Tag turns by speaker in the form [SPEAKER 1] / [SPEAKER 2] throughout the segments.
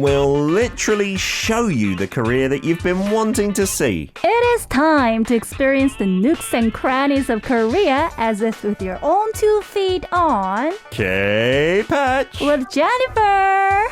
[SPEAKER 1] will literally show you the Korea that you've been wanting to see.
[SPEAKER 2] It is time to experience the nooks and crannies of Korea as if with your own 2 feet on
[SPEAKER 1] K-Patch
[SPEAKER 2] with Jennifer.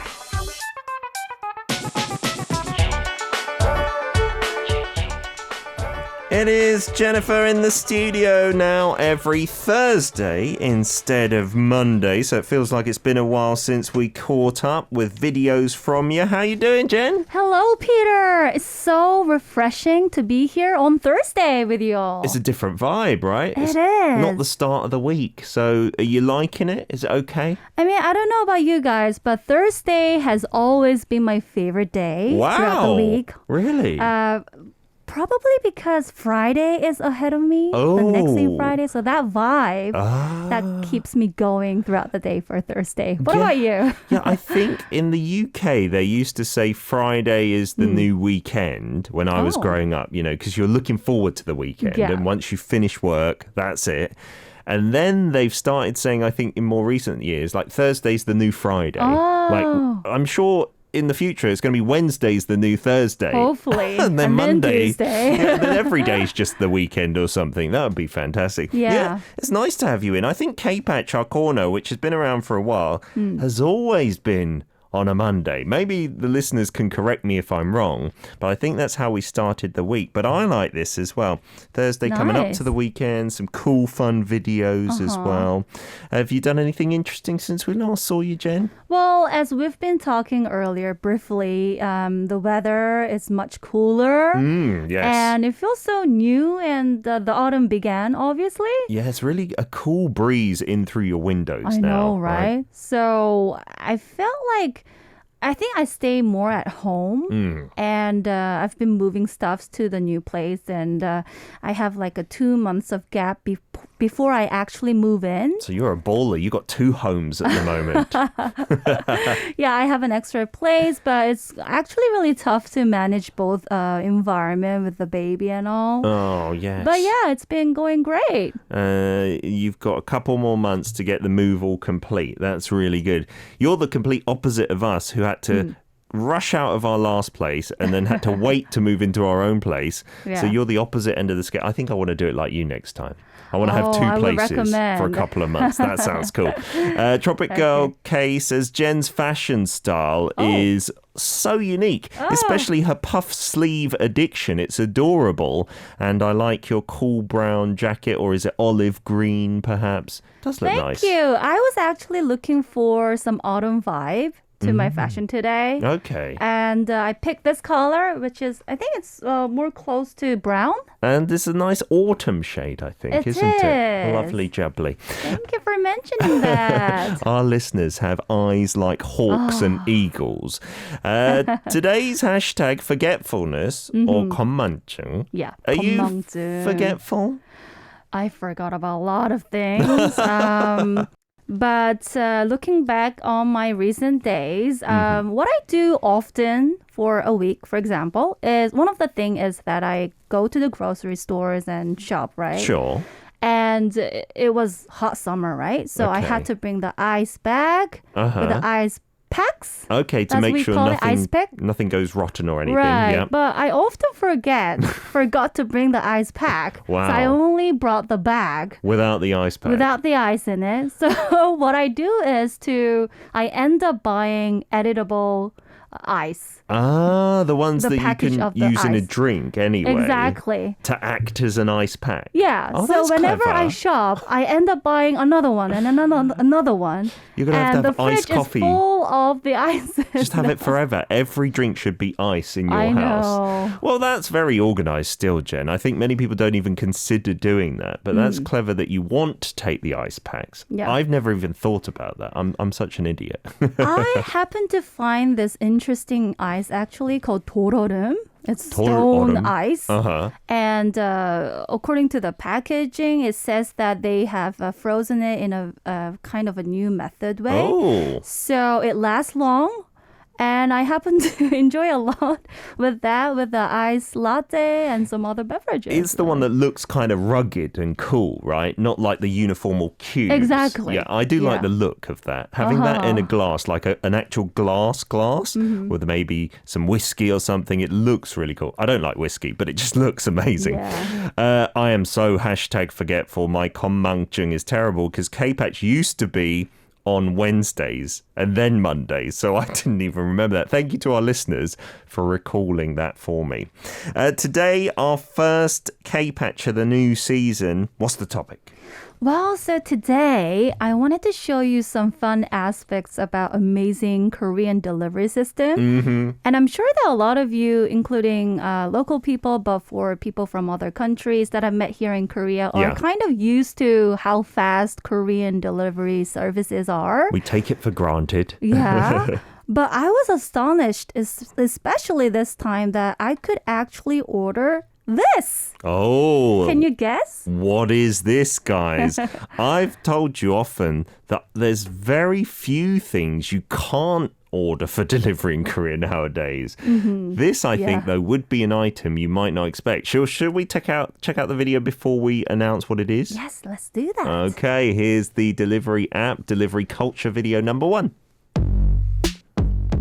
[SPEAKER 1] It is Jennifer in the studio now every Thursday instead of Monday, so it feels like it's been a while since we caught up with videos from you. How you doing, Jen?
[SPEAKER 2] Hello, Peter. It's so refreshing to be here on Thursday with you all.
[SPEAKER 1] It's a different vibe, right?
[SPEAKER 2] It
[SPEAKER 1] is. Not the start of the week, so are you liking it? Is it okay?
[SPEAKER 2] I mean, I don't know about you guys, but Thursday has always been my favorite day throughout the week.
[SPEAKER 1] Really?
[SPEAKER 2] Probably because Friday is ahead of me. The next day Friday. So that vibe, that keeps me going throughout the day for Thursday. What about you?
[SPEAKER 1] Yeah, I think in the UK, they used to say Friday is the new weekend when I was growing up, you know, because you're looking forward to the weekend.
[SPEAKER 2] Yeah.
[SPEAKER 1] And once you finish work, that's it. And then they've started saying, I think in more recent years, like Thursday's the new Friday. Like, I'm sure in the future, it's going to be Wednesday's the new Thursday.
[SPEAKER 2] Hopefully.
[SPEAKER 1] and then Monday.
[SPEAKER 2] Tuesday.
[SPEAKER 1] Then every day's just the weekend or something. That would be fantastic.
[SPEAKER 2] Yeah.
[SPEAKER 1] It's nice to have you in. I think K-Patch, our corner, which has been around for a while, has always been on a Monday. Maybe the listeners can correct me if I'm wrong, but I think that's how we started the week. But I like this as well. Thursday coming up to the weekend, some cool, fun videos as well. Have you done anything interesting since we last saw you, Jen?
[SPEAKER 2] Well, as we've been talking earlier briefly, the weather is much cooler.
[SPEAKER 1] Yes.
[SPEAKER 2] And it feels so new and the autumn began, obviously.
[SPEAKER 1] Yeah, it's really a cool breeze in through your windows
[SPEAKER 2] I
[SPEAKER 1] now.
[SPEAKER 2] know, right? So I felt like I think I stay more at home and I've been moving stuffs to the new place and I have like a 2 months of gap before I actually move in.
[SPEAKER 1] So you're a baller. You got 2 homes at the moment.
[SPEAKER 2] Yeah, I have an extra place, but it's actually really tough to manage both environment with the baby and all.
[SPEAKER 1] Oh, yes.
[SPEAKER 2] But yeah, it's been going great.
[SPEAKER 1] You've got a couple more months to get the move all complete. That's really good. You're the complete opposite of us who had to rush out of our last place and then had to wait to move into our own place.
[SPEAKER 2] Yeah.
[SPEAKER 1] So you're the opposite end of the scale. I think I want to do it like you next time. I want to have 2
[SPEAKER 2] I would
[SPEAKER 1] places
[SPEAKER 2] recommend.
[SPEAKER 1] for a couple of months. That sounds cool. Tropic Girl K says Jen's fashion style is so unique, especially her puff sleeve addiction. It's adorable. And I like your cool brown jacket, or is it olive green perhaps? Does look nice.
[SPEAKER 2] Thank you. I was actually looking for some autumn vibe to my fashion today.
[SPEAKER 1] Okay.
[SPEAKER 2] And I picked this color, which is, I think it's more close to brown.
[SPEAKER 1] And this is a nice autumn shade, I think, isn't it? Lovely jubbly.
[SPEAKER 2] Thank you for mentioning that.
[SPEAKER 1] Our listeners have eyes like hawks and eagles. Today's hashtag forgetfulness or 건망증.
[SPEAKER 2] Yeah,
[SPEAKER 1] Are you
[SPEAKER 2] 건망증.
[SPEAKER 1] forgetful?
[SPEAKER 2] I forgot about a lot of things. But looking back on my recent days, what I do often for a week, for example, is one of the things is that I go to the grocery stores and shop, right?
[SPEAKER 1] Sure.
[SPEAKER 2] And it was hot summer, right? So I had to bring the ice bag with the ice packs.
[SPEAKER 1] Okay, to make sure nothing goes rotten or anything.
[SPEAKER 2] Right,
[SPEAKER 1] Yep.
[SPEAKER 2] but I often forgot to bring the ice pack.
[SPEAKER 1] Wow.
[SPEAKER 2] So I only brought the bag.
[SPEAKER 1] Without the ice pack.
[SPEAKER 2] Without the ice in it. So what I do is I end up buying editable ice.
[SPEAKER 1] The ones that you can use in a
[SPEAKER 2] ice.
[SPEAKER 1] drink anyway.
[SPEAKER 2] Exactly.
[SPEAKER 1] To act as an ice pack.
[SPEAKER 2] Yeah.
[SPEAKER 1] Oh,
[SPEAKER 2] so
[SPEAKER 1] that's
[SPEAKER 2] whenever
[SPEAKER 1] clever.
[SPEAKER 2] I shop, I end up buying another one and another one.
[SPEAKER 1] You're going to have
[SPEAKER 2] the
[SPEAKER 1] iced
[SPEAKER 2] fridge
[SPEAKER 1] coffee.
[SPEAKER 2] is full of the ice.
[SPEAKER 1] Just have it forever. Every drink should be ice in your
[SPEAKER 2] I
[SPEAKER 1] house.
[SPEAKER 2] know.
[SPEAKER 1] Well, that's very organized still, Jen. I think many people don't even consider doing that, but that's clever that you want to take the ice packs.
[SPEAKER 2] Yeah.
[SPEAKER 1] I've never even thought about that. I'm such an idiot.
[SPEAKER 2] I happen to find this interesting ice actually called 도로름. It's stone
[SPEAKER 1] 도로름.
[SPEAKER 2] ice. And according to the packaging, it says that they have frozen it in a kind of a new method way.
[SPEAKER 1] Oh.
[SPEAKER 2] So it lasts long. And I happen to enjoy a lot with that, with the iced latte and some other beverages.
[SPEAKER 1] It's the one that looks kind of rugged and cool, right? Not like the uniformal cubes.
[SPEAKER 2] Exactly.
[SPEAKER 1] Yeah, I do like the look of that. Having that in a glass, like an actual glass with maybe some whiskey or something, it looks really cool. I don't like whiskey, but it just looks amazing.
[SPEAKER 2] Yeah.
[SPEAKER 1] I am so #forgetful. My 건망증 is terrible because K-Patch used to be on Wednesdays and then Mondays. So I didn't even remember that. Thank you to our listeners for recalling that for me. Today, our first K-Patch of the new season. What's the topic?
[SPEAKER 2] Well, so today I wanted to show you some fun aspects about amazing Korean delivery system. And I'm sure that a lot of you, including local people, but for people from other countries that I've met here in Korea, are kind of used to how fast Korean delivery services are.
[SPEAKER 1] We take it for granted.
[SPEAKER 2] Yeah. But I was astonished, especially this time, that I could actually order this.
[SPEAKER 1] Oh.
[SPEAKER 2] Can you guess?
[SPEAKER 1] What is this, guys? I've told you often that there's very few things you can't order for delivery in Korea nowadays. This, I think, though, would be an item you might not expect. Should we check out the video before we announce what it is?
[SPEAKER 2] Yes, let's do that.
[SPEAKER 1] Okay, here's the delivery app, delivery culture video number 1.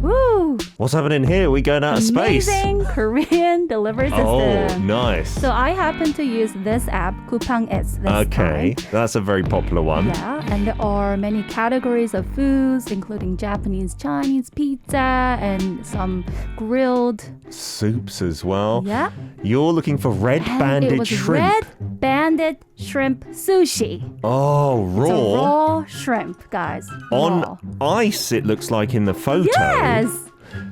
[SPEAKER 2] Woo!
[SPEAKER 1] What's happening here? We're going out of space.
[SPEAKER 2] Amazing Korean delivery system.
[SPEAKER 1] Oh, nice.
[SPEAKER 2] So I happen to use this app, Kupang-es, this
[SPEAKER 1] Okay,
[SPEAKER 2] time.
[SPEAKER 1] that's a very popular one.
[SPEAKER 2] Yeah, and there are many categories of foods, including Japanese, Chinese, pizza, and some grilled
[SPEAKER 1] Soups as well.
[SPEAKER 2] Yeah.
[SPEAKER 1] You're looking for red banded
[SPEAKER 2] it was
[SPEAKER 1] shrimp.
[SPEAKER 2] red banded shrimp sushi.
[SPEAKER 1] Oh, raw.
[SPEAKER 2] It's a raw shrimp, guys.
[SPEAKER 1] On
[SPEAKER 2] Raw.
[SPEAKER 1] ice, it looks like in the photo.
[SPEAKER 2] Yes.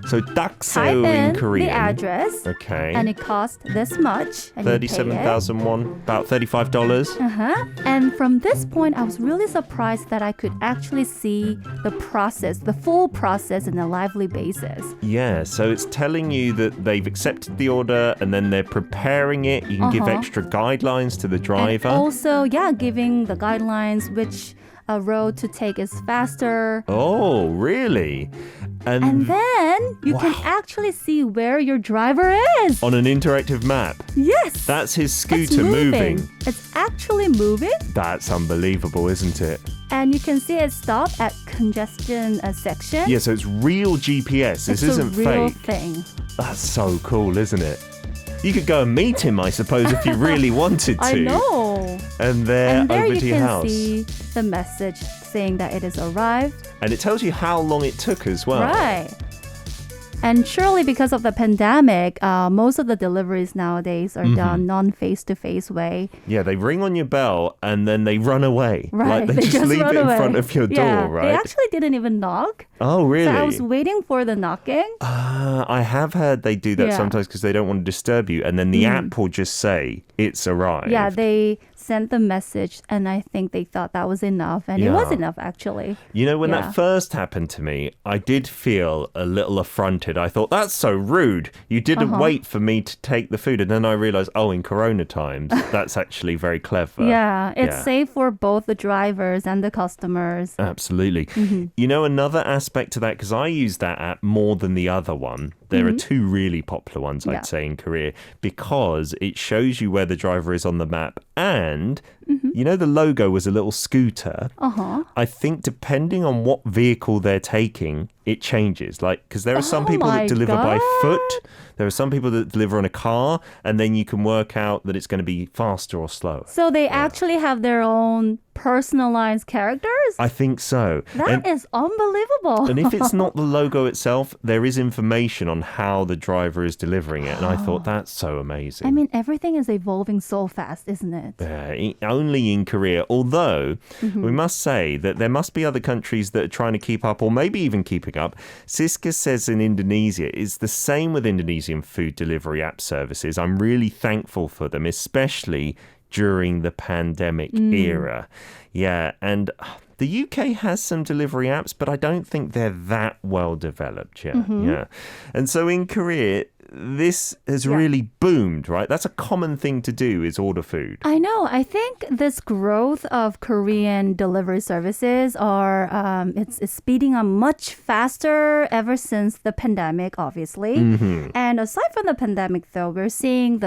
[SPEAKER 1] So
[SPEAKER 2] Type
[SPEAKER 1] dakso
[SPEAKER 2] in
[SPEAKER 1] in Korean.
[SPEAKER 2] the address.
[SPEAKER 1] Okay.
[SPEAKER 2] And it costs this much. And you pay it.
[SPEAKER 1] 37,000 won, about $35.
[SPEAKER 2] And from this point, I was really surprised that I could actually see the process, the full process in a lively basis.
[SPEAKER 1] Yeah, so it's telling you that they've accepted the order and then they're preparing it. You can give extra guidelines to the driver.
[SPEAKER 2] And also, giving the guidelines which road to take is faster.
[SPEAKER 1] Oh, really?
[SPEAKER 2] And then you can actually see where your driver is.
[SPEAKER 1] On an interactive map.
[SPEAKER 2] Yes.
[SPEAKER 1] That's his
[SPEAKER 2] It's
[SPEAKER 1] scooter moving.
[SPEAKER 2] It's actually moving.
[SPEAKER 1] That's unbelievable, isn't it?
[SPEAKER 2] And you can see it stop at congestion section.
[SPEAKER 1] Yeah, so it's real GPS. This
[SPEAKER 2] it's
[SPEAKER 1] isn't
[SPEAKER 2] a real
[SPEAKER 1] fake.
[SPEAKER 2] thing.
[SPEAKER 1] That's so cool, isn't it? You could go and meet him, I suppose, if you really wanted to.
[SPEAKER 2] I know.
[SPEAKER 1] And there
[SPEAKER 2] And there
[SPEAKER 1] over
[SPEAKER 2] you
[SPEAKER 1] to your
[SPEAKER 2] can
[SPEAKER 1] house.
[SPEAKER 2] see the message saying that it is arrived.
[SPEAKER 1] And it tells you how long it took as well.
[SPEAKER 2] Right. And surely because of the pandemic, most of the deliveries nowadays are done non-face-to-face way.
[SPEAKER 1] Yeah, they ring on your bell and then they run away.
[SPEAKER 2] Right.
[SPEAKER 1] Like they just leave
[SPEAKER 2] run
[SPEAKER 1] it in
[SPEAKER 2] away.
[SPEAKER 1] front of your door, right?
[SPEAKER 2] They actually didn't even knock.
[SPEAKER 1] Oh, really?
[SPEAKER 2] So I was waiting for the knocking.
[SPEAKER 1] I have heard they do that sometimes because they don't want to disturb you. And then the app will just say, it's arrived.
[SPEAKER 2] Yeah, they sent the message and I think they thought that was enough. And it was enough, actually.
[SPEAKER 1] You know, when
[SPEAKER 2] Yeah.
[SPEAKER 1] that first happened to me, I did feel a little affronted. I thought, that's so rude. You didn't wait for me to take the food. And then I realized, in Corona times, that's actually very clever.
[SPEAKER 2] Yeah, it's
[SPEAKER 1] Yeah.
[SPEAKER 2] safe for both the drivers and the customers.
[SPEAKER 1] Absolutely. You know, another aspect to that, because I use that app more than the other one. There are two really popular ones, I'd say, in Korea, because it shows you where the driver is on the map. And, you know, the logo was a little scooter. I think depending on what vehicle they're taking, it changes. Like, because there are some people that deliver by foot. There are some people that deliver in a car, and then you can work out that it's going to be faster or slower.
[SPEAKER 2] So they actually have their own personalized characters?
[SPEAKER 1] I think so.
[SPEAKER 2] That is unbelievable.
[SPEAKER 1] And if it's not the logo itself, there is information on how the driver is delivering it. And I thought that's so amazing.
[SPEAKER 2] I mean, everything is evolving so fast, isn't it?
[SPEAKER 1] Only in Korea. Although, we must say that there must be other countries that are trying to keep up or maybe even keeping up. Siska says in Indonesia, it's the same with Indonesian food delivery app services. I'm really thankful for them, especially during the pandemic era. Yeah, and the UK has some delivery apps, but I don't think they're that well developed yet. Yeah. And so in Korea, this has really boomed, right? That's a common thing to do is order food.
[SPEAKER 2] I know. I think this growth of Korean delivery services it's speeding up much faster ever since the pandemic, obviously. And aside from the pandemic, though, we're seeing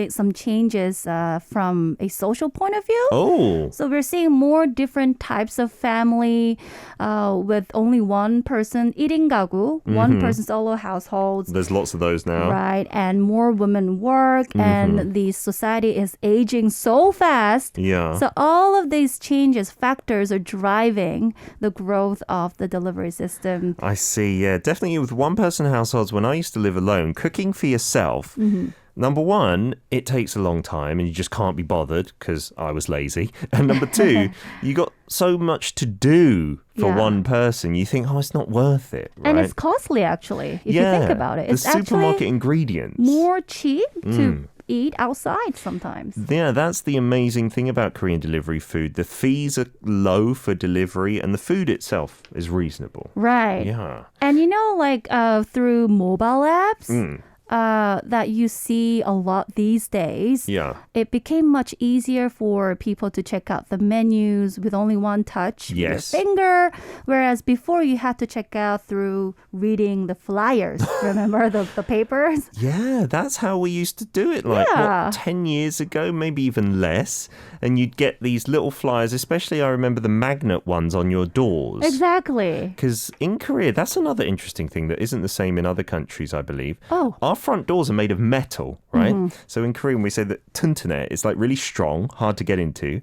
[SPEAKER 2] some changes from a social point of view.
[SPEAKER 1] Oh.
[SPEAKER 2] So we're seeing more different types of family with only one person eating gagu, one person solo households.
[SPEAKER 1] There's lots of those now.
[SPEAKER 2] Right, and more women work, and the society is aging so fast.
[SPEAKER 1] Yeah.
[SPEAKER 2] So all of these factors are driving the growth of the delivery system.
[SPEAKER 1] I see, yeah. Definitely with one-person households, when I used to live alone, cooking for yourself, number one, it takes a long time and you just can't be bothered because I was lazy. And number two, you got so much to do for one person. You think, it's not worth it, right?
[SPEAKER 2] And it's costly, actually, if you think about it. It's
[SPEAKER 1] the supermarket ingredients.
[SPEAKER 2] More cheap to eat outside sometimes.
[SPEAKER 1] Yeah, that's the amazing thing about Korean delivery food. The fees are low for delivery and the food itself is reasonable.
[SPEAKER 2] Right.
[SPEAKER 1] Yeah.
[SPEAKER 2] And through mobile apps, that you see a lot these days.
[SPEAKER 1] Yeah.
[SPEAKER 2] It became much easier for people to check out the menus with only one touch with your finger, whereas before you had to check out through reading the flyers. Remember the papers?
[SPEAKER 1] Yeah, that's how we used to do it. 10 years ago, maybe even less. And you'd get these little flyers, especially I remember the magnet ones on your doors.
[SPEAKER 2] Exactly.
[SPEAKER 1] Because in Korea, that's another interesting thing that isn't the same in other countries, I believe.
[SPEAKER 2] Oh.
[SPEAKER 1] Our front doors are made of metal, right? So in Korean, we say that tuntanet is like really strong, hard to get into.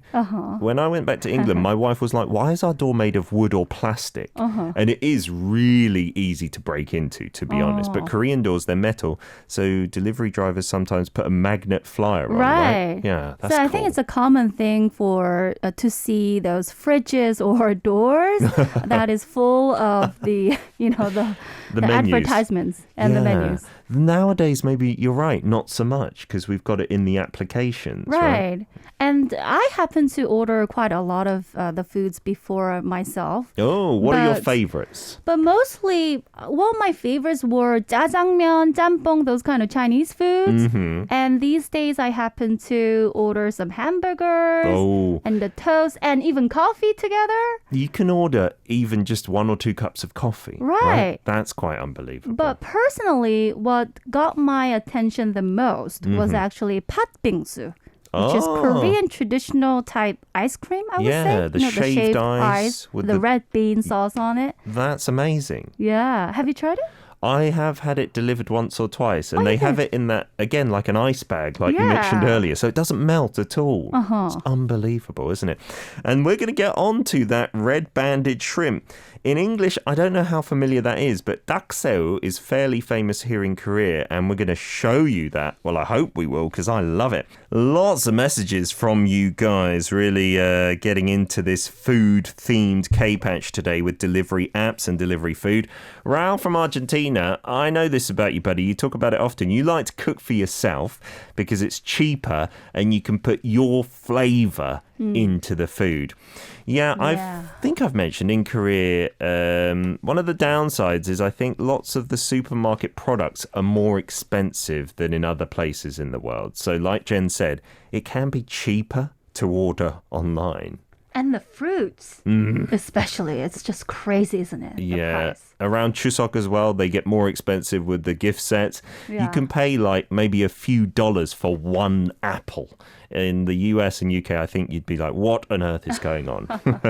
[SPEAKER 1] When I went back to England, my wife was like, why is our door made of wood or plastic? And it is really easy to break into, to be honest. But Korean doors, they're metal. So delivery drivers sometimes put a magnet flyer on, right? Yeah, that's
[SPEAKER 2] so I
[SPEAKER 1] cool.
[SPEAKER 2] think it's a common thing for to see those fridges or doors that is full of the advertisements and the menus.
[SPEAKER 1] Nowadays, maybe you're right, not so much because we've got it in the applications.
[SPEAKER 2] Right. And I happen to order quite a lot of the foods before myself.
[SPEAKER 1] Oh, what are your favorites?
[SPEAKER 2] But mostly, my favorites were jjajangmyeon, 짬뽕, those kind of Chinese foods. And these days, I happen to order some hamburgers and the toast and even coffee together.
[SPEAKER 1] You can order even just 1 or 2 cups of coffee.
[SPEAKER 2] Right.
[SPEAKER 1] That's quite unbelievable.
[SPEAKER 2] But personally, what got my attention the most was actually patbingsu, which is Korean traditional type ice cream, I would say.
[SPEAKER 1] The shaved ice
[SPEAKER 2] with the red bean sauce on it.
[SPEAKER 1] That's amazing.
[SPEAKER 2] Yeah. Have you tried it?
[SPEAKER 1] I have had it delivered once or twice, and they have it in that, again, like an ice bag, like you mentioned earlier, so it doesn't melt at all. It's unbelievable, isn't it? And we're going to get on to that red-banded shrimp. In English, I don't know how familiar that is, but dakseo is fairly famous here in Korea, and we're going to show you that. Well, I hope we will, because I love it. Lots of messages from you guys, really getting into this food-themed K-Patch today with delivery apps and delivery food. Raul from Argentina, I know this about you, buddy. You talk about it often. You like to cook for yourself because it's cheaper and you can put your flavor into the food. I think I've mentioned in Korea, one of the downsides is I think lots of the supermarket products are more expensive than in other places in the world. So like Jen said, it can be cheaper to order online.
[SPEAKER 2] And the fruits, especially. It's just crazy, isn't it?
[SPEAKER 1] Yeah. Around Chuseok as well, they get more expensive with the gift sets.
[SPEAKER 2] Yeah.
[SPEAKER 1] You can pay like maybe a few dollars for one apple. In the US and UK, I think you'd be like, what on earth is going on?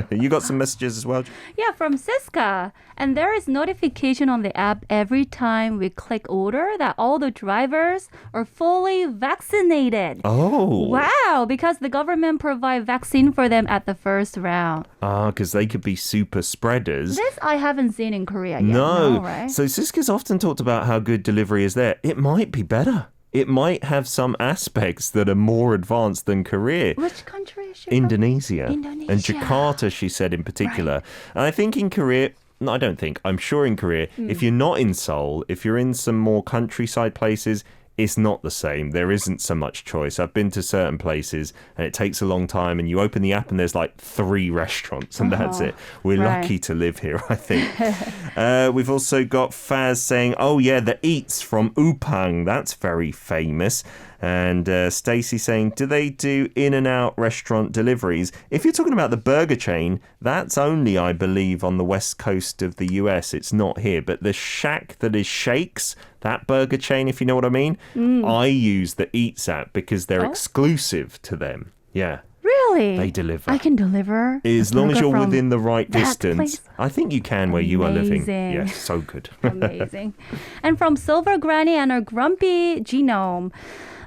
[SPEAKER 1] You got some messages as well?
[SPEAKER 2] Yeah, from Siska. And there is notification on the app every time we click order that all the drivers are fully vaccinated.
[SPEAKER 1] Oh.
[SPEAKER 2] Wow, because the government provide vaccine for them at the first round.
[SPEAKER 1] Because they could be super spreaders.
[SPEAKER 2] This I haven't seen in Korea yet.
[SPEAKER 1] No,
[SPEAKER 2] right?
[SPEAKER 1] So Siska's often talked about how good delivery is there. It might be better. It might have some aspects that are more advanced than Korea.
[SPEAKER 2] Which country is she
[SPEAKER 1] Indonesia.
[SPEAKER 2] from? Indonesia.
[SPEAKER 1] And Jakarta, she said in particular. Right. And I think in Korea, no, I don't think, I'm sure in Korea, if you're not in Seoul, if you're in some more countryside places, it's not the same. There isn't so much choice. I've been to certain places and it takes a long time and you open the app and there's like 3 restaurants and that's it. We're lucky to live here, I think. We've also got Faz saying, oh yeah, the Eats from Upang. That's very famous. And Stacey saying, do they do In-N-Out restaurant deliveries? If you're talking about the burger chain, that's only, I believe, on the west coast of the US. It's not here. But the shack that is Shakes, that burger chain, if you know what I mean, I use the Eats app because they're exclusive to them. Yeah.
[SPEAKER 2] Really?
[SPEAKER 1] They deliver.
[SPEAKER 2] I can deliver.
[SPEAKER 1] As long as you're within the right distance.
[SPEAKER 2] Place?
[SPEAKER 1] I think you can where you are living. Yes, so good.
[SPEAKER 2] Amazing. And from Silver Granny and her grumpy genome.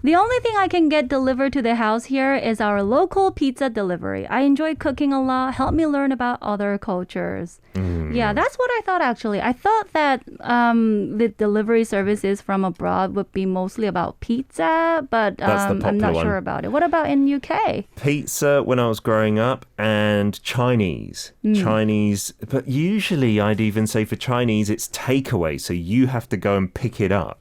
[SPEAKER 2] The only thing I can get delivered to the house here is our local pizza delivery. I enjoy cooking a lot. Help me learn about other cultures. Yeah, that's what I thought actually. I thought that the delivery services from abroad would be mostly about pizza, but I'm not sure about it. What about in UK?
[SPEAKER 1] Pizza when I was growing up and Chinese. Chinese, but usually I'd even say for Chinese it's takeaway, so you have to go and pick it up.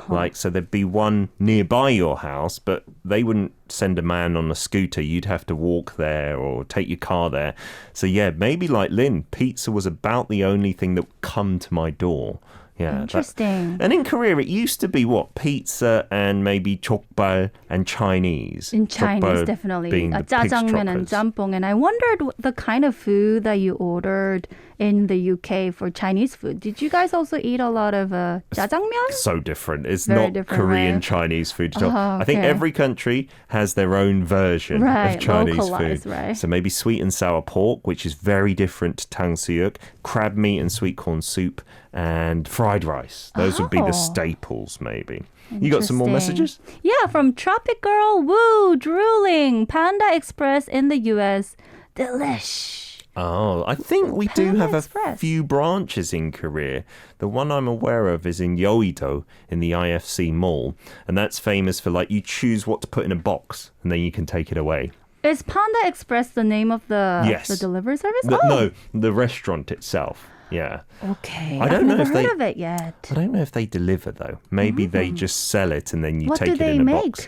[SPEAKER 1] Like, so there'd be one nearby your house, but they wouldn't send a man on a scooter. You'd have to walk there or take your car there. So yeah, maybe like Lynn, pizza was about the only thing that would come to my door. Yeah,
[SPEAKER 2] interesting.
[SPEAKER 1] And in Korea, it used to be what? Pizza and maybe jokbal and Chinese.
[SPEAKER 2] In Chinese, definitely. Jjajangmyeon and jampong. And I wondered the kind of food that you ordered in the UK for Chinese food. Did you guys also eat a lot of jjajangmyeon?
[SPEAKER 1] So different. It's
[SPEAKER 2] Very
[SPEAKER 1] not
[SPEAKER 2] different,
[SPEAKER 1] Korean
[SPEAKER 2] right?
[SPEAKER 1] Chinese food.
[SPEAKER 2] Oh,
[SPEAKER 1] I think every country has their own version of Chinese food.
[SPEAKER 2] Right.
[SPEAKER 1] So maybe sweet and sour pork, which is very different to tangsuyuk, crab meat and sweet corn soup, and fried rice. Those would be the staples, maybe. You got some more messages?
[SPEAKER 2] Yeah, from Tropic Girl, woo, drooling, Panda Express in the US, delish.
[SPEAKER 1] Oh, I think we do
[SPEAKER 2] Panda
[SPEAKER 1] have
[SPEAKER 2] Express.
[SPEAKER 1] a few branches in Korea. The one I'm aware of is in Yeouido in the IFC Mall. And that's famous for like you choose what to put in a box and then you can take it away.
[SPEAKER 2] Is Panda Express the name of the delivery service?
[SPEAKER 1] No, the restaurant itself. Yeah.
[SPEAKER 2] Okay.
[SPEAKER 1] I've never
[SPEAKER 2] heard of it yet.
[SPEAKER 1] I don't know if they deliver though. Maybe they just sell it and then you
[SPEAKER 2] What
[SPEAKER 1] take
[SPEAKER 2] do
[SPEAKER 1] it
[SPEAKER 2] they
[SPEAKER 1] in a
[SPEAKER 2] make?
[SPEAKER 1] box.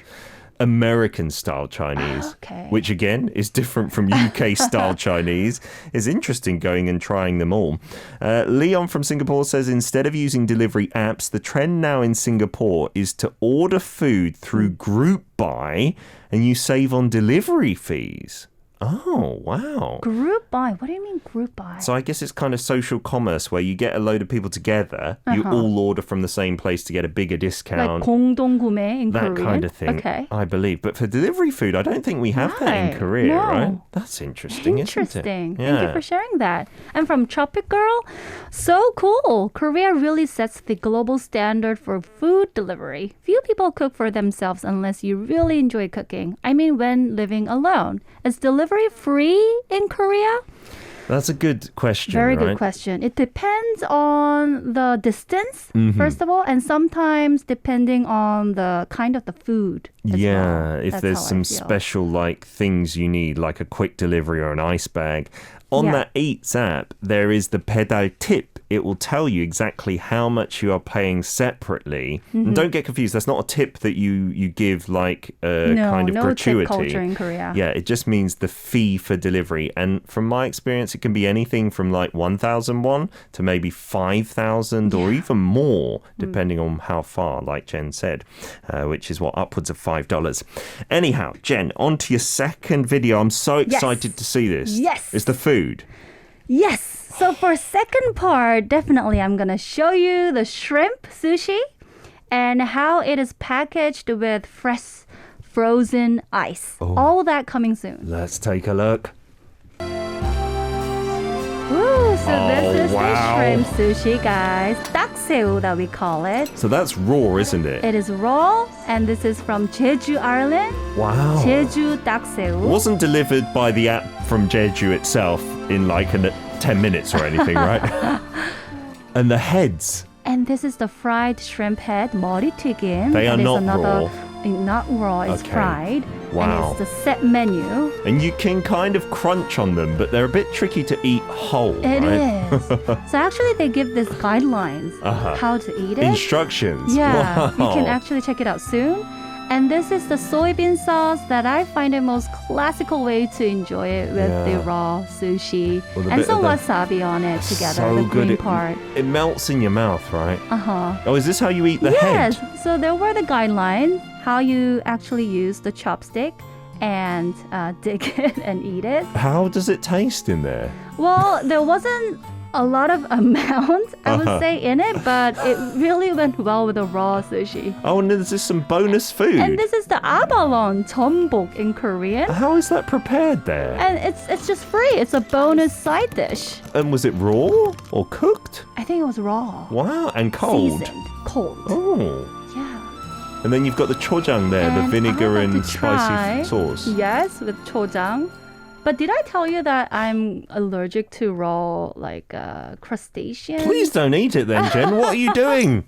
[SPEAKER 1] American style Chinese,
[SPEAKER 2] okay.
[SPEAKER 1] which again is different from UK style Chinese. Is interesting going and trying them all. Leon from Singapore says instead of using delivery apps, the trend now in Singapore is to order food through group buy and you save on delivery fees. Oh, wow.
[SPEAKER 2] Group buy? What do you mean group buy?
[SPEAKER 1] So I guess it's kind of social commerce where you get a load of people together, you all order from the same place to get a bigger discount.
[SPEAKER 2] Like 공동구매 in
[SPEAKER 1] that
[SPEAKER 2] Korean?
[SPEAKER 1] kind of thing,
[SPEAKER 2] Okay.
[SPEAKER 1] I believe. But for delivery food, I don't think we have that in Korea,
[SPEAKER 2] No.
[SPEAKER 1] right? That's interesting, isn't it?
[SPEAKER 2] Thank you for sharing that. And from Tropic Girl, so cool. Korea really sets the global standard for food delivery. Few people cook for themselves unless you really enjoy cooking. I mean, when living alone. Is delivery free in Korea?
[SPEAKER 1] That's a good question,
[SPEAKER 2] Very
[SPEAKER 1] right?
[SPEAKER 2] good question. It depends on the distance, first of all, and sometimes depending on the kind of the food as well.
[SPEAKER 1] If
[SPEAKER 2] That's
[SPEAKER 1] there's
[SPEAKER 2] how I
[SPEAKER 1] some
[SPEAKER 2] feel.
[SPEAKER 1] special like things you need, like a quick delivery or an ice bag. On that Eats app, there is the pedal tip. It will tell you exactly how much you are paying separately. And don't get confused. That's not a tip that you give like a kind of gratuity.
[SPEAKER 2] No tip culture in Korea.
[SPEAKER 1] Yeah, it just means the fee for delivery. And from my experience, it can be anything from like 1,000 won to maybe 5,000 or even more, depending on how far, like Jen said, which is what, upwards of $5. Anyhow, Jen, on to your second video. I'm so excited to see this.
[SPEAKER 2] Yes.
[SPEAKER 1] It's the food.
[SPEAKER 2] Yes. So for second part, definitely I'm going to show you the shrimp sushi and how it is packaged with fresh frozen ice. All that coming soon.
[SPEAKER 1] Let's take a look.
[SPEAKER 2] Ooh, so this is the shrimp sushi, guys. 딱새우 that we call it.
[SPEAKER 1] So that's raw, isn't it?
[SPEAKER 2] It is raw, and this is from Jeju, Ireland.
[SPEAKER 1] Wow.
[SPEAKER 2] Jeju 딱새우.
[SPEAKER 1] Wasn't delivered by the app from Jeju itself in like 10 minutes or anything, right? And the heads.
[SPEAKER 2] And this is the fried shrimp head, 머리튀김.
[SPEAKER 1] They are
[SPEAKER 2] That is
[SPEAKER 1] not
[SPEAKER 2] another
[SPEAKER 1] raw.
[SPEAKER 2] not raw, it's
[SPEAKER 1] Okay.
[SPEAKER 2] fried.
[SPEAKER 1] Wow.
[SPEAKER 2] And it's the set menu.
[SPEAKER 1] And you can kind of crunch on them, but they're a bit tricky to eat whole,
[SPEAKER 2] It
[SPEAKER 1] right?
[SPEAKER 2] is. So actually they give these guidelines
[SPEAKER 1] Uh-huh.
[SPEAKER 2] how to eat it.
[SPEAKER 1] Instructions.
[SPEAKER 2] Yeah,
[SPEAKER 1] Wow.
[SPEAKER 2] you can actually check it out soon. And this is the soybean sauce that I find the most classical way to enjoy it with the
[SPEAKER 1] Yeah.
[SPEAKER 2] raw sushi
[SPEAKER 1] With a
[SPEAKER 2] and
[SPEAKER 1] bit
[SPEAKER 2] some
[SPEAKER 1] of the-
[SPEAKER 2] wasabi on it together,
[SPEAKER 1] So
[SPEAKER 2] the
[SPEAKER 1] good.
[SPEAKER 2] green part.
[SPEAKER 1] It melts in your mouth, right?
[SPEAKER 2] Uh-huh.
[SPEAKER 1] Oh, is this how you eat the
[SPEAKER 2] Yes.
[SPEAKER 1] head?
[SPEAKER 2] So there were the guidelines how you actually use the chopstick and dig it and eat it.
[SPEAKER 1] How does it taste in there?
[SPEAKER 2] Well, there wasn't a lot of amount, I would
[SPEAKER 1] Uh-huh.
[SPEAKER 2] say, in it, but it really went well with the raw sushi.
[SPEAKER 1] Oh, and there's just some bonus food.
[SPEAKER 2] And this is the abalone, jeonbok in Korean.
[SPEAKER 1] How is that prepared there?
[SPEAKER 2] And it's just free. It's a bonus side dish.
[SPEAKER 1] And was it raw or cooked?
[SPEAKER 2] I think it was raw.
[SPEAKER 1] Wow, and cold.
[SPEAKER 2] Seasoned. Cold.
[SPEAKER 1] Oh.
[SPEAKER 2] Yeah.
[SPEAKER 1] And then you've got the chojang there, the
[SPEAKER 2] And
[SPEAKER 1] vinegar
[SPEAKER 2] I like
[SPEAKER 1] and
[SPEAKER 2] to try-
[SPEAKER 1] spicy sauce.
[SPEAKER 2] Yes, with chojang. But did I tell you that I'm allergic to raw, like, crustaceans?
[SPEAKER 1] Please don't eat it then, Jen. What are you doing?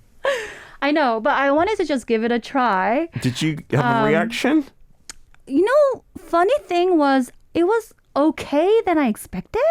[SPEAKER 2] I know, but I wanted to just give it a try.
[SPEAKER 1] Did you have a reaction?
[SPEAKER 2] You know, funny thing was, it was okay than I expected.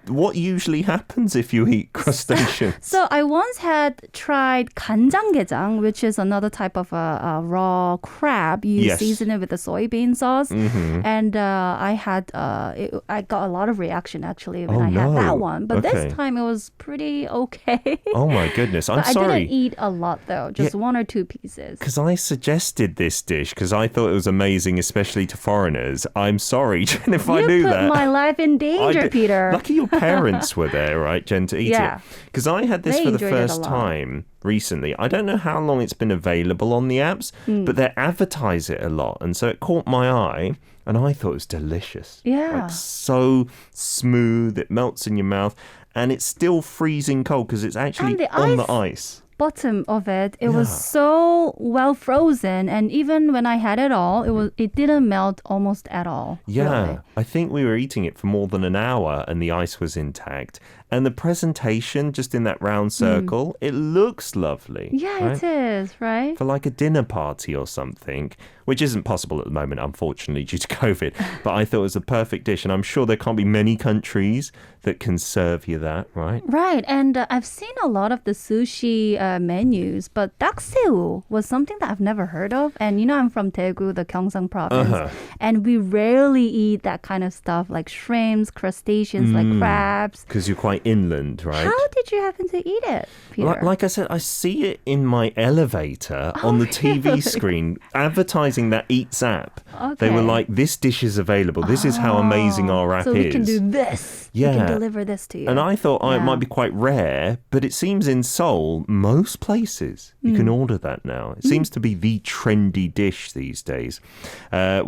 [SPEAKER 1] What usually happens if you eat crustaceans?
[SPEAKER 2] So I once had tried 간장게장, which is another type of a raw crab. You
[SPEAKER 1] Yes.
[SPEAKER 2] season it with the soybean sauce,
[SPEAKER 1] Mm-hmm.
[SPEAKER 2] and I got a lot of reaction actually when
[SPEAKER 1] Oh,
[SPEAKER 2] I had
[SPEAKER 1] no.
[SPEAKER 2] that one. But
[SPEAKER 1] Okay.
[SPEAKER 2] this time it was pretty okay.
[SPEAKER 1] Oh my goodness, I'm
[SPEAKER 2] But I
[SPEAKER 1] sorry.
[SPEAKER 2] didn't eat a lot though, just one or two pieces.
[SPEAKER 1] Because I suggested this dish because I thought it was amazing, especially to foreigners. I'm sorry, Jen, if I
[SPEAKER 2] You
[SPEAKER 1] knew
[SPEAKER 2] put
[SPEAKER 1] that.
[SPEAKER 2] my life in
[SPEAKER 1] I
[SPEAKER 2] danger,
[SPEAKER 1] did-
[SPEAKER 2] Peter.
[SPEAKER 1] Lucky your parents were there, right, Jen, to eat
[SPEAKER 2] Yeah.
[SPEAKER 1] it. Because I had this
[SPEAKER 2] They
[SPEAKER 1] for the
[SPEAKER 2] enjoyed it a
[SPEAKER 1] first
[SPEAKER 2] lot.
[SPEAKER 1] time recently. I don't know how long it's been available on the apps,
[SPEAKER 2] Hmm.
[SPEAKER 1] but they advertise it a lot. And so it caught my eye. And I thought it was delicious.
[SPEAKER 2] Yeah.
[SPEAKER 1] Like so smooth, it melts in your mouth. And it's still freezing cold because it's actually
[SPEAKER 2] the
[SPEAKER 1] on the
[SPEAKER 2] ice-
[SPEAKER 1] ice.
[SPEAKER 2] Bottom of it, it was
[SPEAKER 1] Yeah.
[SPEAKER 2] so well frozen, and even when I had it all, it didn't melt almost at all.
[SPEAKER 1] Yeah,
[SPEAKER 2] really.
[SPEAKER 1] I think we were eating it for more than an hour and the ice was intact. And the presentation, just in that round circle, it looks lovely.
[SPEAKER 2] Mm. Yeah,
[SPEAKER 1] right?
[SPEAKER 2] it is, right?
[SPEAKER 1] For like a dinner party or something, which isn't possible at the moment, unfortunately, due to COVID. But I thought it was a perfect dish. And I'm sure there can't be many countries that can serve you that, right?
[SPEAKER 2] Right, and I've seen a lot of the sushi menus, but dak새우 was something that I've never heard of. And you know, I'm from Daegu, the Gyeongsang province,
[SPEAKER 1] Uh-huh.
[SPEAKER 2] and we rarely eat that kind of stuff like shrimps, crustaceans, like crabs.
[SPEAKER 1] Because you're quite inland, right?
[SPEAKER 2] How did you happen to eat it, Peter?
[SPEAKER 1] Like I said, I see it in my elevator on the TV
[SPEAKER 2] really?
[SPEAKER 1] screen advertising that Eats app. They were
[SPEAKER 2] Okay.
[SPEAKER 1] like, this dish is available. This is how amazing our app
[SPEAKER 2] so
[SPEAKER 1] is.
[SPEAKER 2] we can do this. We
[SPEAKER 1] Yeah.
[SPEAKER 2] can deliver this to you.
[SPEAKER 1] And I thought it
[SPEAKER 2] Yeah.
[SPEAKER 1] might be quite rare, but it seems in Seoul, most places, you can order that now. It seems to be the trendy dish these days.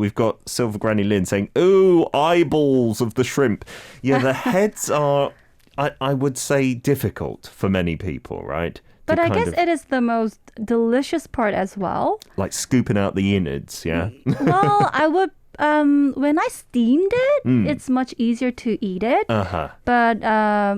[SPEAKER 1] We've got Silver Granny Lynn saying, ooh, eyeballs of the shrimp. Yeah, the heads are, I would say, difficult for many people, right?
[SPEAKER 2] But
[SPEAKER 1] To
[SPEAKER 2] I
[SPEAKER 1] kind
[SPEAKER 2] guess
[SPEAKER 1] of,
[SPEAKER 2] it is the most delicious part as well.
[SPEAKER 1] like scooping out the innards, yeah?
[SPEAKER 2] Well, I would when I steamed it, it's much easier to eat it.
[SPEAKER 1] Uh-huh.
[SPEAKER 2] But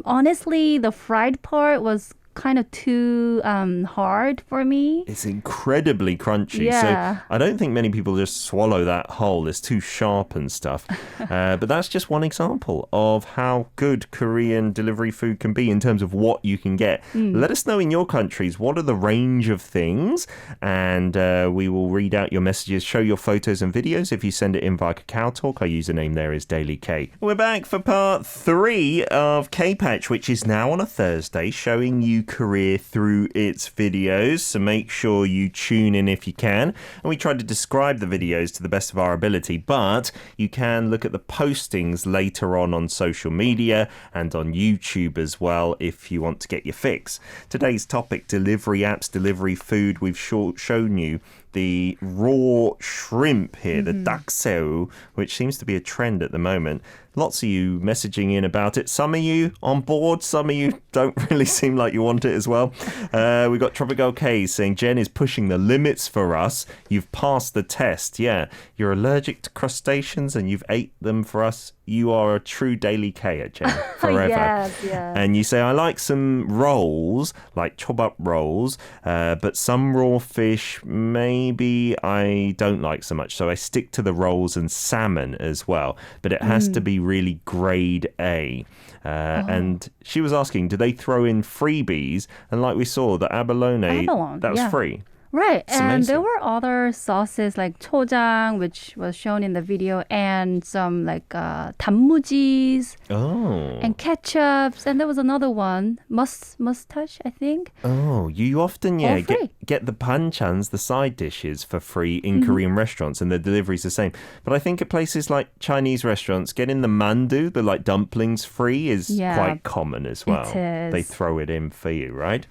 [SPEAKER 2] honestly, the fried part was kind of too hard for me.
[SPEAKER 1] It's incredibly crunchy.
[SPEAKER 2] Yeah.
[SPEAKER 1] So I don't think many people just swallow that whole. It's too sharp and stuff. But that's just one example of how good Korean delivery food can be in terms of what you can get. Let us know in your countries, what are the range of things? And we will read out your messages, show your photos and videos if you send it in via Kakao Talk. Our username there is Daily K. We're back for part 3 of K-Patch, which is now on a Thursday, showing you Korea through its videos, so make sure you tune in if you can. And we try to describe the videos to the best of our ability, but you can look at the postings later on social media and on YouTube as well if you want to get your fix. Today's topic, delivery apps, delivery food. We've shown you the raw shrimp here, the dak새우, which seems to be a trend at the moment. Lots of you messaging in about it. Some of you on board, some of you don't really seem like you want it as well. We've got Tropical K saying, Jen is pushing the limits for us. You've passed the test. Yeah, you're allergic to crustaceans and you've ate them for us. You are a true Daily K, Jen, forever.
[SPEAKER 2] Yes, yes.
[SPEAKER 1] And you say, I like some rolls, like chobap rolls, but some raw fish, maybe maybe I don't like so much. So I stick to the rolls and salmon as well. But it has to be really grade A. And she was asking, do they throw in freebies? And like we saw, the abalone, that was free.
[SPEAKER 2] Right.
[SPEAKER 1] It's
[SPEAKER 2] and
[SPEAKER 1] amazing.
[SPEAKER 2] there were other sauces like chojang, which was shown in the video, and some like 단무지's and ketchups. And there was another one, mustache, I think.
[SPEAKER 1] Oh, you often,
[SPEAKER 2] All free.
[SPEAKER 1] get the banchans, the side dishes, for free in Korean restaurants, and the delivery's the same. But I think at places like Chinese restaurants, getting the mandu, the like dumplings free, is quite common as well.
[SPEAKER 2] It is.
[SPEAKER 1] They throw it in for you, right?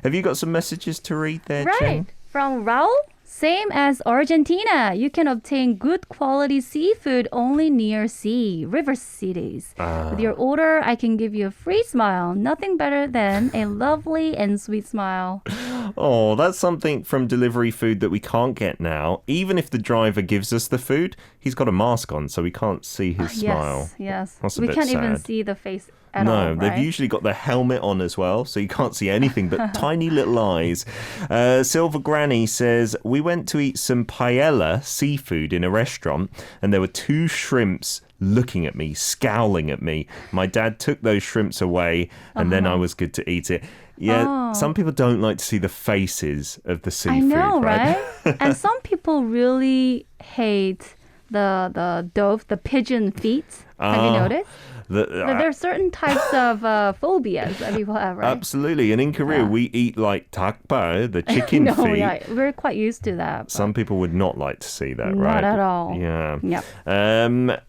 [SPEAKER 1] Have you got some messages to read there,
[SPEAKER 2] Right.
[SPEAKER 1] Jen?
[SPEAKER 2] From Raul, same as Argentina. You can obtain good quality seafood only near sea, river cities. With your order, I can give you a free smile. Nothing better than a lovely and sweet smile.
[SPEAKER 1] Oh, that's something from delivery food that we can't get now. Even if the driver gives us the food, he's got a mask on, so we can't see his smile.
[SPEAKER 2] Yes.
[SPEAKER 1] That's a
[SPEAKER 2] We
[SPEAKER 1] bit
[SPEAKER 2] can't even
[SPEAKER 1] sad.
[SPEAKER 2] see the face at all,
[SPEAKER 1] No,
[SPEAKER 2] right?
[SPEAKER 1] they've usually got their helmet on as well, so you can't see anything but tiny little eyes. Silver Granny says, we went to eat some paella seafood in a restaurant, and there were 2 shrimps looking at me, scowling at me. My dad took those shrimps away, and then I was good to eat it. Yeah, some people don't like to see the faces of the seafood.
[SPEAKER 2] I know,
[SPEAKER 1] right?
[SPEAKER 2] And some people really hate the dove, the pigeon feet. Have you noticed? There are certain types of phobias that people have, right?
[SPEAKER 1] Absolutely. And in Korea, we eat like takbal, the chicken
[SPEAKER 2] No,
[SPEAKER 1] feet.
[SPEAKER 2] yeah, we're quite used to that.
[SPEAKER 1] Some people would not like to see that,
[SPEAKER 2] Not
[SPEAKER 1] right?
[SPEAKER 2] at all.
[SPEAKER 1] Yeah.
[SPEAKER 2] Yep.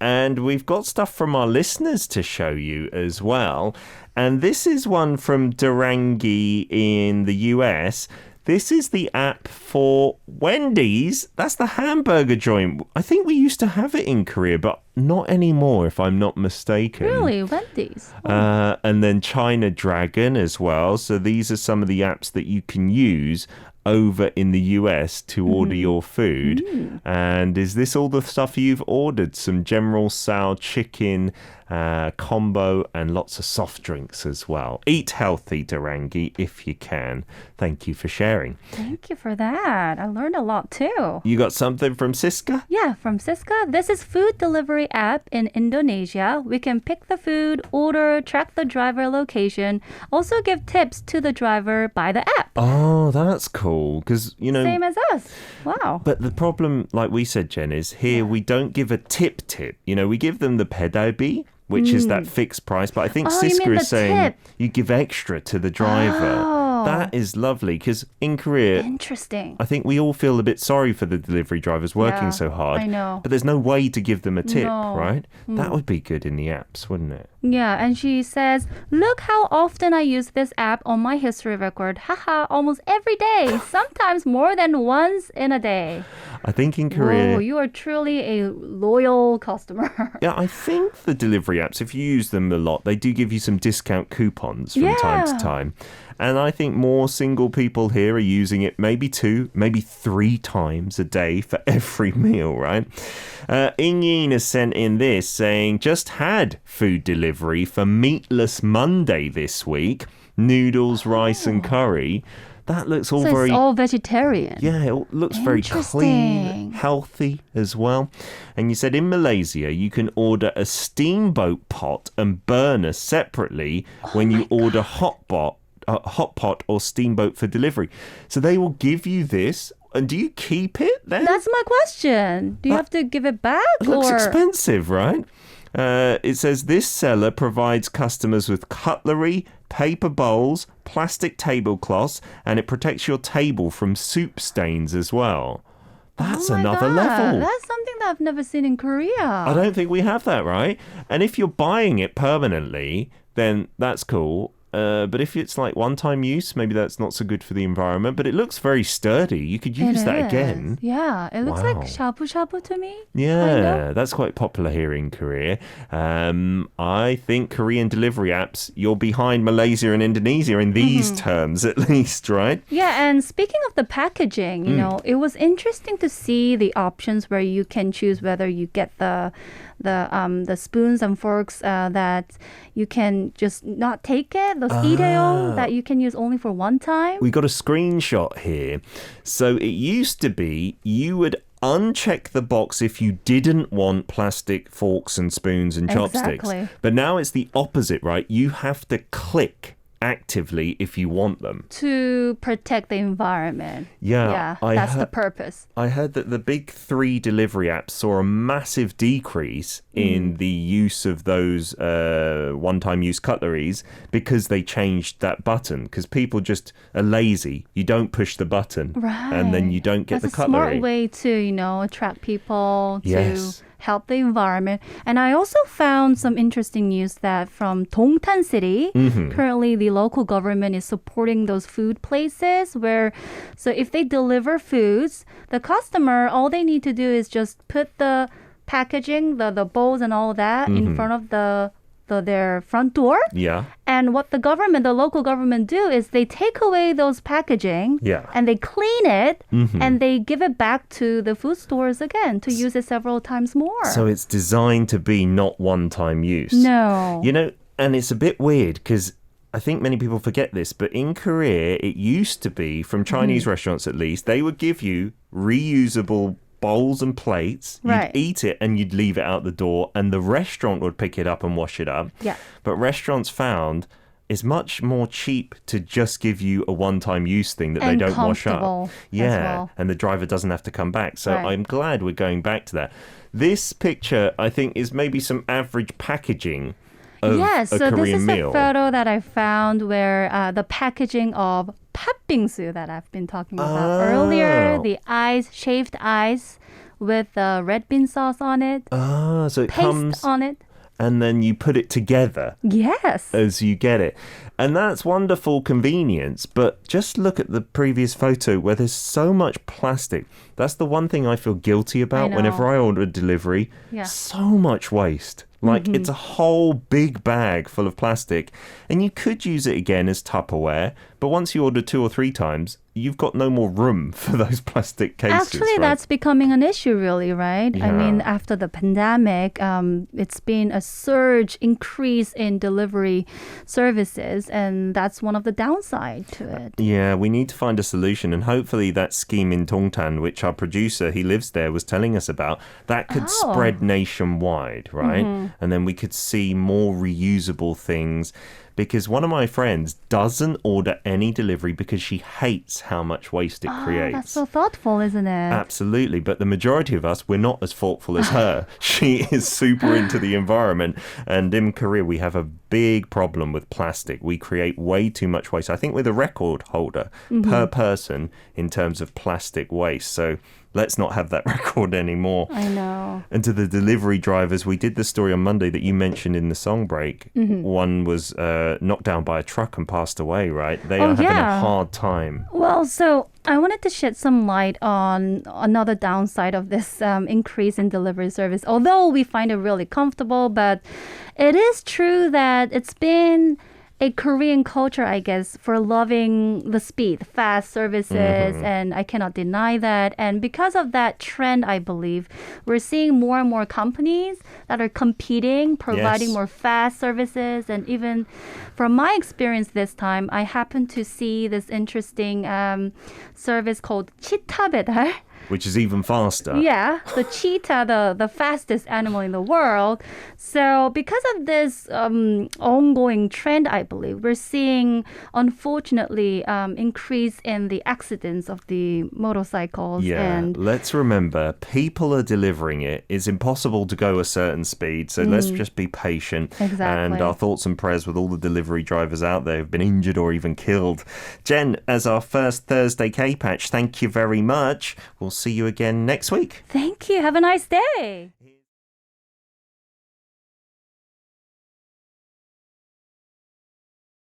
[SPEAKER 1] And we've got stuff from our listeners to show you as well. And this is one from Durangi in the US. This is the app for Wendy's. That's the hamburger joint. I think we used to have it in Korea, but not anymore, if I'm not mistaken.
[SPEAKER 2] Really? Wendy's?
[SPEAKER 1] And then China Dragon as well. So these are some of the apps that you can use over in the US to order your food. And is this all the stuff you've ordered? Some General Tso chicken combo and lots of soft drinks as well. Eat healthy, Durangi, if you can. Thank you for sharing.
[SPEAKER 2] Thank you for that. I learned a lot too.
[SPEAKER 1] You got something from Siska?
[SPEAKER 2] Yeah, from Siska. This is food delivery app in Indonesia. We can pick the food, order, track the driver location, also give tips to the driver by the app.
[SPEAKER 1] Oh, that's cool. Because, you know...
[SPEAKER 2] Same as us. Wow.
[SPEAKER 1] But the problem, like we said, Jen, is here we don't give a tip. You know, we give them the pedabi, which is that fixed price. But I think
[SPEAKER 2] Oh, you
[SPEAKER 1] Siska
[SPEAKER 2] mean the
[SPEAKER 1] is saying
[SPEAKER 2] tip.
[SPEAKER 1] you give extra to the driver.
[SPEAKER 2] Oh.
[SPEAKER 1] That is lovely because in Korea,
[SPEAKER 2] Interesting.
[SPEAKER 1] I think we all feel a bit sorry for the delivery drivers working
[SPEAKER 2] Yeah,
[SPEAKER 1] so hard.
[SPEAKER 2] I know.
[SPEAKER 1] But there's no way to give them a tip,
[SPEAKER 2] No.
[SPEAKER 1] right? That would be good in the apps, wouldn't it?
[SPEAKER 2] Yeah, and she says, look how often I use this app on my history record. Haha, almost every day, sometimes more than once in a day.
[SPEAKER 1] I think in Korea...
[SPEAKER 2] Whoa, you are truly a loyal customer.
[SPEAKER 1] Yeah, I think the delivery apps, if you use them a lot, they do give you some discount coupons from time to time. And I think more single people here are using it maybe 2, maybe 3 times a day for every meal, right? Ingyin has sent in this saying, just had food delivery for Meatless Monday this week. Noodles, rice and curry. That looks all
[SPEAKER 2] So
[SPEAKER 1] very...
[SPEAKER 2] it's all vegetarian.
[SPEAKER 1] Yeah, it looks very clean, healthy as well. And you said in Malaysia, you can order a steamboat pot and burner separately when you order hot pot or steamboat for delivery. So they will give you this. And do you keep it then?
[SPEAKER 2] That's my question. Do you have to give it back?
[SPEAKER 1] It looks
[SPEAKER 2] or...
[SPEAKER 1] expensive, right? It says this seller provides customers with cutlery, paper bowls, plastic tablecloths, and it protects your table from soup stains as well. That's another level.
[SPEAKER 2] That's something that I've never seen in Korea.
[SPEAKER 1] I don't think we have that, right? And if you're buying it permanently, then that's cool. But if it's like one-time use, maybe that's not so good for the environment. But it looks very sturdy. You could use that again.
[SPEAKER 2] Yeah, it looks
[SPEAKER 1] Wow.
[SPEAKER 2] like shabu-shabu to me.
[SPEAKER 1] Yeah, that's quite popular here in Korea. I think Korean delivery apps, you're behind Malaysia and Indonesia in these terms, at least, right?
[SPEAKER 2] Yeah, and speaking of the packaging, you know, it was interesting to see the options where you can choose whether you get the spoons and forks that you can just not take it. those 일회용 that you can use only for one time.
[SPEAKER 1] We got a screenshot here. So it used to be you would uncheck the box if you didn't want plastic forks and spoons and chopsticks.
[SPEAKER 2] Exactly.
[SPEAKER 1] But now it's the opposite, right? You have to click actively if you want them.
[SPEAKER 2] To protect the environment.
[SPEAKER 1] Yeah,
[SPEAKER 2] that's the purpose.
[SPEAKER 1] I heard that the big 3 delivery apps saw a massive decrease in the use of those one-time use cutleries because they changed that button. Because people just are lazy. You don't push the button,
[SPEAKER 2] Right.
[SPEAKER 1] and then you don't get
[SPEAKER 2] That's
[SPEAKER 1] the cutlery.
[SPEAKER 2] a smart way to, attract people to
[SPEAKER 1] Yes.
[SPEAKER 2] help the environment. And I also found some interesting news that from Dongtan City, currently the local government is supporting those food places where, so if they deliver foods, the customer, all they need to do is just put the packaging, the bowls and all that in front of their front door.
[SPEAKER 1] Yeah.
[SPEAKER 2] And what the local government do is they take away those packaging
[SPEAKER 1] Yeah.
[SPEAKER 2] and they clean it and they give it back to the food stores again to use it several times more.
[SPEAKER 1] So it's designed to be not one-time use.
[SPEAKER 2] No.
[SPEAKER 1] And it's a bit weird because I think many people forget this, but in Korea, it used to be, from Chinese restaurants at least, they would give you reusable bowls and plates.
[SPEAKER 2] Right.
[SPEAKER 1] You'd eat it and you'd leave it out the door and the restaurant would pick it up and wash it up.
[SPEAKER 2] Yeah.
[SPEAKER 1] But restaurants found it's much more cheap to just give you a one-time use thing that they
[SPEAKER 2] And
[SPEAKER 1] don't wash up.
[SPEAKER 2] comfortable
[SPEAKER 1] Yeah.
[SPEAKER 2] as well.
[SPEAKER 1] And the driver doesn't have to come back. So
[SPEAKER 2] Right.
[SPEAKER 1] I'm glad we're going back to that. This picture, I think, is maybe some average packaging of
[SPEAKER 2] Yes,
[SPEAKER 1] a
[SPEAKER 2] so this
[SPEAKER 1] Korean
[SPEAKER 2] is
[SPEAKER 1] meal.
[SPEAKER 2] a photo that I found where the packaging of 팥빙수 that I've been talking about earlier, the shaved ice with red bean sauce on it,
[SPEAKER 1] So it
[SPEAKER 2] paste
[SPEAKER 1] comes
[SPEAKER 2] on it.
[SPEAKER 1] and then you put it together
[SPEAKER 2] Yes.
[SPEAKER 1] as you get it. And that's wonderful convenience. But just look at the previous photo where there's so much plastic. That's the one thing I feel guilty about
[SPEAKER 2] know.
[SPEAKER 1] whenever I order a delivery.
[SPEAKER 2] Yeah.
[SPEAKER 1] So much waste. Like it's a whole big bag full of plastic. And you could use it again as Tupperware. But once you order 2 or 3 times, you've got no more room for those plastic cases.
[SPEAKER 2] Actually,
[SPEAKER 1] right?
[SPEAKER 2] that's becoming an issue, really, right? I
[SPEAKER 1] Yeah.
[SPEAKER 2] mean, after the pandemic, it's been a surge increase in delivery services, and that's one of the downside to it.
[SPEAKER 1] Yeah, we need to find a solution, and hopefully that scheme in Dongtan, which our producer, he lives there, was telling us about, that could spread nationwide, right? And then we could see more reusable things. Because one of my friends doesn't order any delivery because she hates how much waste it creates.
[SPEAKER 2] That's so thoughtful, isn't it?
[SPEAKER 1] Absolutely. But the majority of us, we're not as thoughtful as her. She is super into the environment. And in Korea, we have a big problem with plastic. We create way too much waste. I think we're the record holder per person in terms of plastic waste. So let's not have that record anymore.
[SPEAKER 2] I know.
[SPEAKER 1] And to the delivery drivers, we did the story on Monday that you mentioned in the song break. One was knocked down by a truck and passed away, right? They are having a hard time.
[SPEAKER 2] Well, so I wanted to shed some light on another downside of this increase in delivery service. Although we find it really comfortable, but it is true that it's been a Korean culture, I guess, for loving the speed, fast services, and I cannot deny that. And because of that trend, I believe, we're seeing more and more companies that are competing, providing
[SPEAKER 1] Yes.
[SPEAKER 2] more fast services. And even from my experience this time, I happened to see this interesting service called 치타 배달.
[SPEAKER 1] Which is even faster.
[SPEAKER 2] Yeah, the cheetah, the fastest animal in the world. So because of this ongoing trend, I believe, we're seeing, unfortunately, increase in the accidents of the motorcycles.
[SPEAKER 1] Yeah,
[SPEAKER 2] And
[SPEAKER 1] let's remember, people are delivering it. It's impossible to go a certain speed, so let's just be patient.
[SPEAKER 2] Exactly.
[SPEAKER 1] And our thoughts and prayers with all the delivery drivers out there who've been injured or even killed. Jen, as our first Thursday K-Patch, thank you very much. We'll see you again next week.
[SPEAKER 2] thank you. Have a nice day.